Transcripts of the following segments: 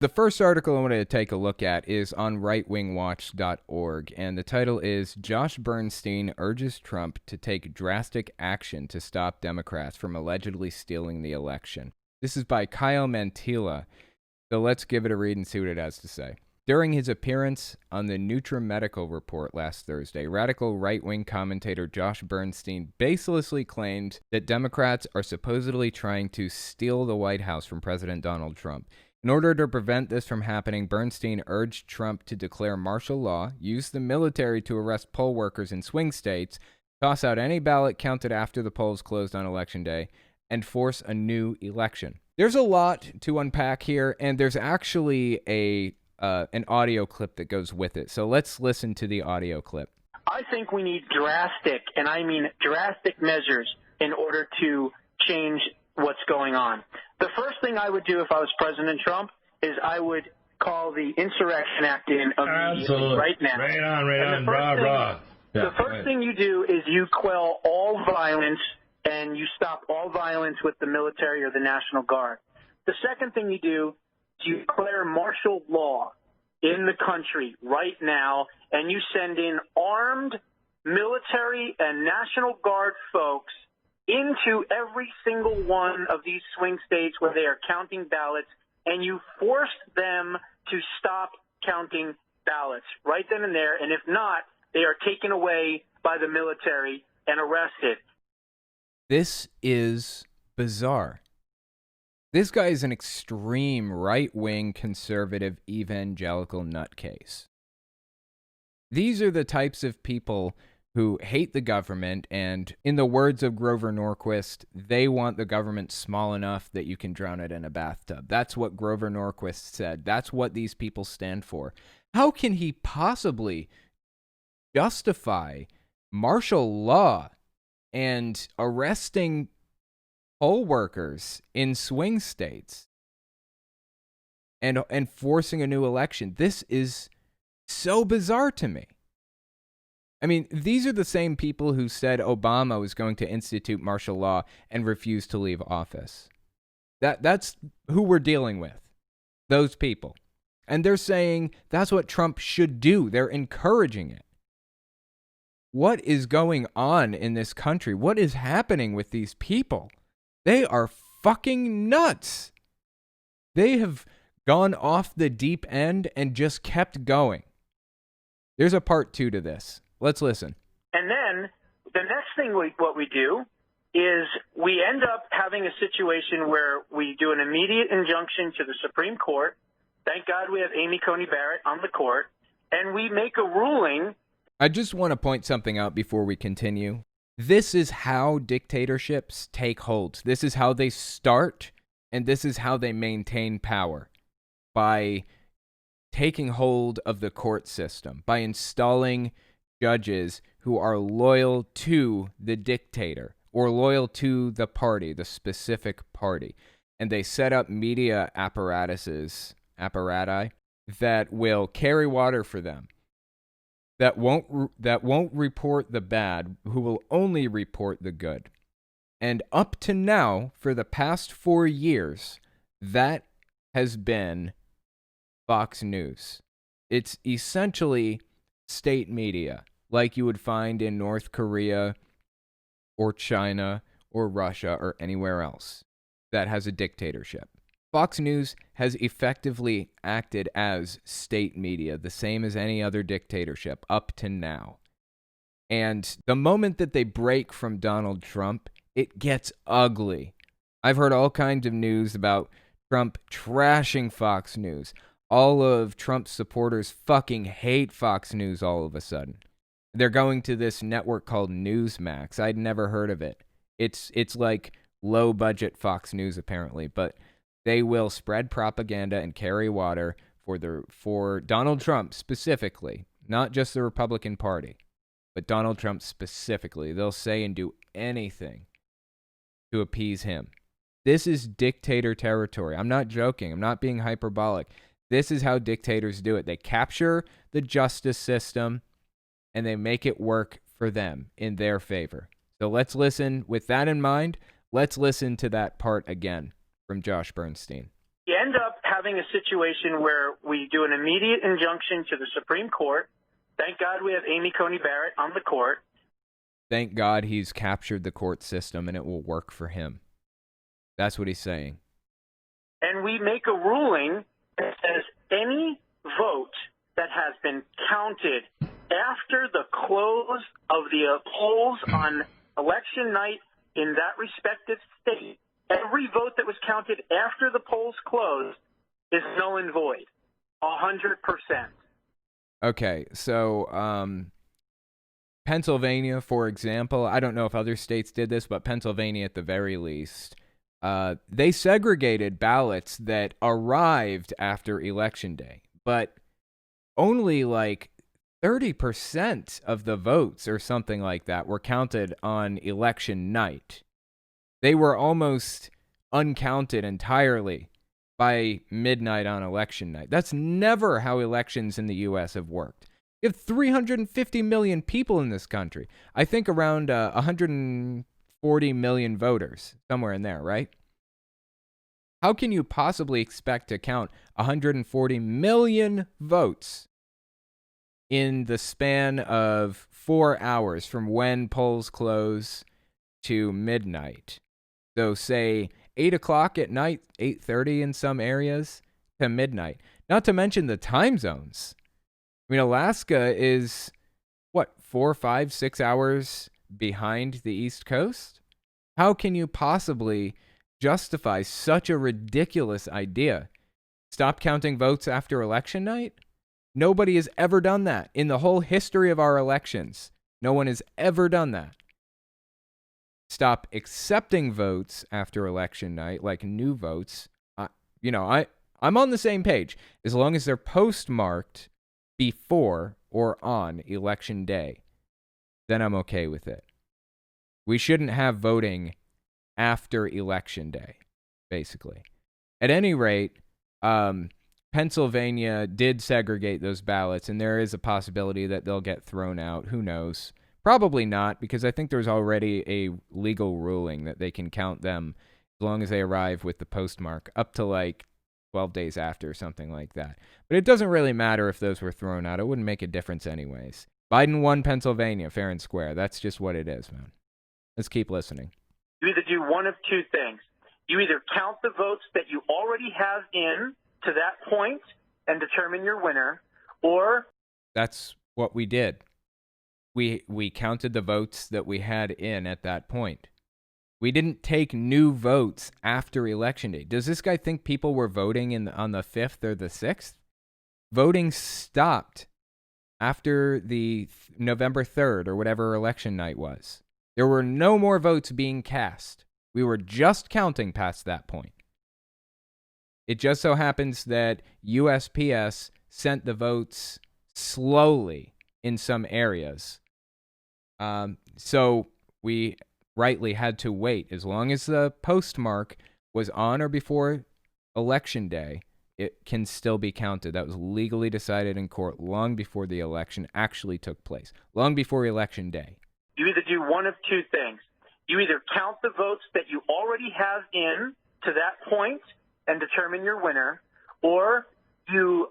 The first article I wanted to take a look at is on rightwingwatch.org, and the title is Josh Bernstein urges Trump to take drastic action to stop Democrats from allegedly stealing the election. This is by Kyle Mantilla, so let's give it a read and see what it has to say. During his appearance on the NutriMedical Report last Thursday, radical right-wing commentator Josh Bernstein baselessly claimed that Democrats are supposedly trying to steal the White House from President Donald Trump. In order to prevent this from happening, Bernstein urged Trump to declare martial law, use the military to arrest poll workers in swing states, toss out any ballot counted after the polls closed on Election Day, and force a new election. There's a lot to unpack here, and there's actually an audio clip that goes with it. So let's listen to the audio clip. I think we need drastic, and I mean drastic measures in order to change what's going on. The first thing I would do if I was President Trump is I would call the Insurrection Act in immediately, right now. Right on, brah. The first thing you do is you quell all violence and you stop all violence with the military or the National Guard. The second thing you do is you declare martial law in the country right now, and you send in armed military and National Guard folks into every single one of these swing states where they are counting ballots, and you force them to stop counting ballots right then and there. And if not, they are taken away by the military and arrested. This is bizarre. This guy is an extreme right-wing conservative evangelical nutcase. These are the types of people who hate the government, and in the words of Grover Norquist, they want the government small enough that you can drown it in a bathtub. That's what Grover Norquist said. That's what these people stand for. How can he possibly justify martial law and arresting poll workers in swing states and forcing a new election? This is so bizarre to me. I mean, these are the same people who said Obama was going to institute martial law and refused to leave office. That's who we're dealing with, those people. And they're saying that's what Trump should do. They're encouraging it. What is going on in this country? What is happening with these people? They are fucking nuts. They have gone off the deep end and just kept going. There's a part 2 to this. Let's listen. And then the next thing what we do is we end up having a situation where we do an immediate injunction to the Supreme Court. Thank God we have Amy Coney Barrett on the court. And we make a ruling. I just want to point something out before we continue. This is how dictatorships take hold. This is how they start, and this is how they maintain power. By taking hold of the court system, by installing judges who are loyal to the dictator or loyal to the party, the specific party. And they set up media apparati that will carry water for them, that won't report the bad, who will only report the good. And up to now, for the past 4 years, that has been Fox News. It's essentially state media, like you would find in North Korea or China or Russia or anywhere else that has a dictatorship. Fox News has effectively acted as state media, the same as any other dictatorship up to now. And the moment that they break from Donald Trump, it gets ugly. I've heard all kinds of news about Trump trashing Fox News. All of Trump's supporters fucking hate Fox News all of a sudden. They're going to this network called Newsmax. I'd never heard of it. It's like low budget Fox News apparently, but they will spread propaganda and carry water for Donald Trump specifically, not just the Republican Party, but Donald Trump specifically. They'll say and do anything to appease him. This is dictator territory. I'm not joking. I'm not being hyperbolic. This is how dictators do it. They capture the justice system and they make it work for them in their favor. So let's listen. With that in mind, let's listen to that part again from Josh Bernstein. You end up having having a situation where we do an immediate injunction to the Supreme Court. Thank God we have Amy Coney Barrett on the court. Thank God he's captured the court system and it will work for him. That's what he's saying. And we make a ruling that says any vote that has been counted after the close of the polls on election night in that respective state, every vote that was counted after the polls closed is null and void, 100%. Okay, so Pennsylvania, for example, I don't know if other states did this, but Pennsylvania at the very least, they segregated ballots that arrived after Election Day, but only like 30% of the votes or something like that were counted on election night. They were almost uncounted entirely by midnight on election night. That's never how elections in the U.S. have worked. You have 350 million people in this country. I think around 140 million voters, somewhere in there, right? How can you possibly expect to count 140 million votes in the span of 4 hours from when polls close to midnight? So say 8 o'clock at night, 8:30 in some areas, to midnight. Not to mention the time zones. I mean, Alaska is, 4, 5, 6 hours behind the East Coast? How can you possibly justify such a ridiculous idea? Stop counting votes after election night? Nobody has ever done that. In the whole history of our elections, no one has ever done that. Stop accepting votes after election night, like new votes. I'm on the same page. As long as they're postmarked before or on election day, then I'm okay with it. We shouldn't have voting after election day, basically. At any rate, Pennsylvania did segregate those ballots, and there is a possibility that they'll get thrown out. Who knows? Probably not, because I think there's already a legal ruling that they can count them as long as they arrive with the postmark up to like 12 days after or something like that. But it doesn't really matter if those were thrown out. It wouldn't make a difference anyways. Biden won Pennsylvania, fair and square. That's just what it is, man. Let's keep listening. You either do one of two things. You either count the votes that you already have in to that point and determine your winner, or... That's what we did. We counted the votes that we had in at that point. We didn't take new votes after Election Day. Does this guy think people were voting on the 5th or the 6th? Voting stopped after the November 3rd or whatever election night was. There were no more votes being cast. We were just counting past that point. It just so happens that USPS sent the votes slowly in some areas. So we rightly had to wait. As long as the postmark was on or before Election Day, it can still be counted. That was legally decided in court long before the election actually took place, long before Election Day. You either do one of two things. You either count the votes that you already have in to that point and determine your winner, or you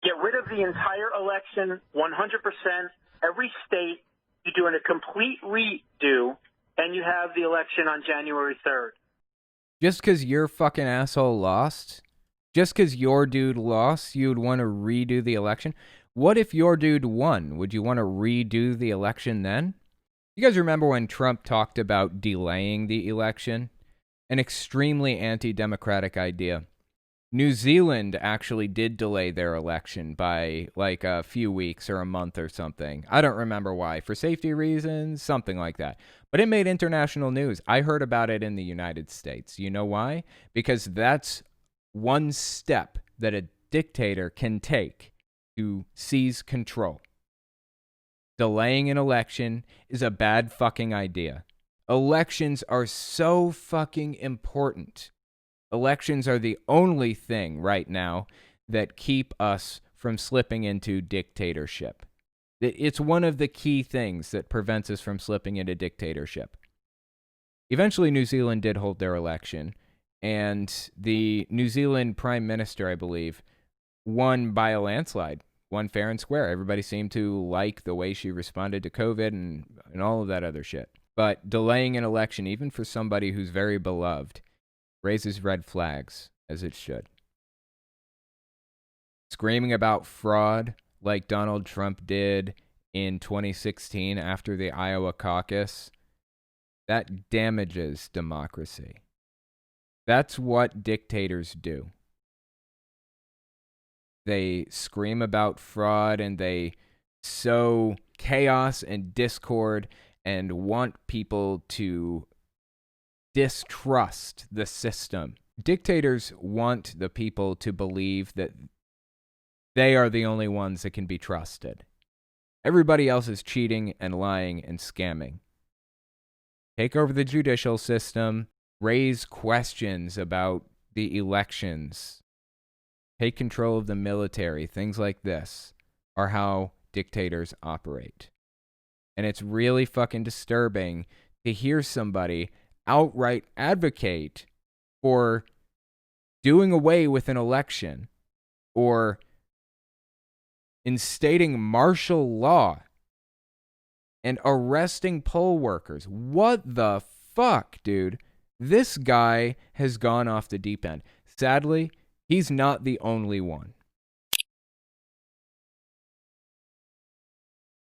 get rid of the entire election, 100%, every state. You do a complete redo, and you have the election on January 3rd. Just because your fucking asshole lost? Just because your dude lost, you'd want to redo the election? What if your dude won? Would you want to redo the election then? You guys remember when Trump talked about delaying the election? An extremely anti-democratic idea. New Zealand actually did delay their election by like a few weeks or a month or something. I don't remember why. For safety reasons, something like that. But it made international news. I heard about it in the United States. You know why? Because that's one step that a dictator can take to seize control. Delaying an election is a bad fucking idea. Elections are so fucking important. Elections are the only thing right now that keep us from slipping into dictatorship. It's one of the key things that prevents us from slipping into dictatorship. Eventually, New Zealand did hold their election. And the New Zealand Prime Minister, I believe, won by a landslide, won fair and square. Everybody seemed to like the way she responded to COVID and all of that other shit. But delaying an election, even for somebody who's very beloved, raises red flags, as it should. Screaming about fraud like Donald Trump did in 2016 after the Iowa caucus, that damages democracy. That's what dictators do. They scream about fraud and they sow chaos and discord and want people to distrust the system. Dictators want the people to believe that they are the only ones that can be trusted. Everybody else is cheating and lying and scamming. Take over the judicial system, raise questions about the elections, take control of the military. Things like this are how dictators operate. And it's really fucking disturbing to hear somebody outright advocate for doing away with an election or instating martial law and arresting poll workers. What the fuck, dude? This guy has gone off the deep end. Sadly, he's not the only one.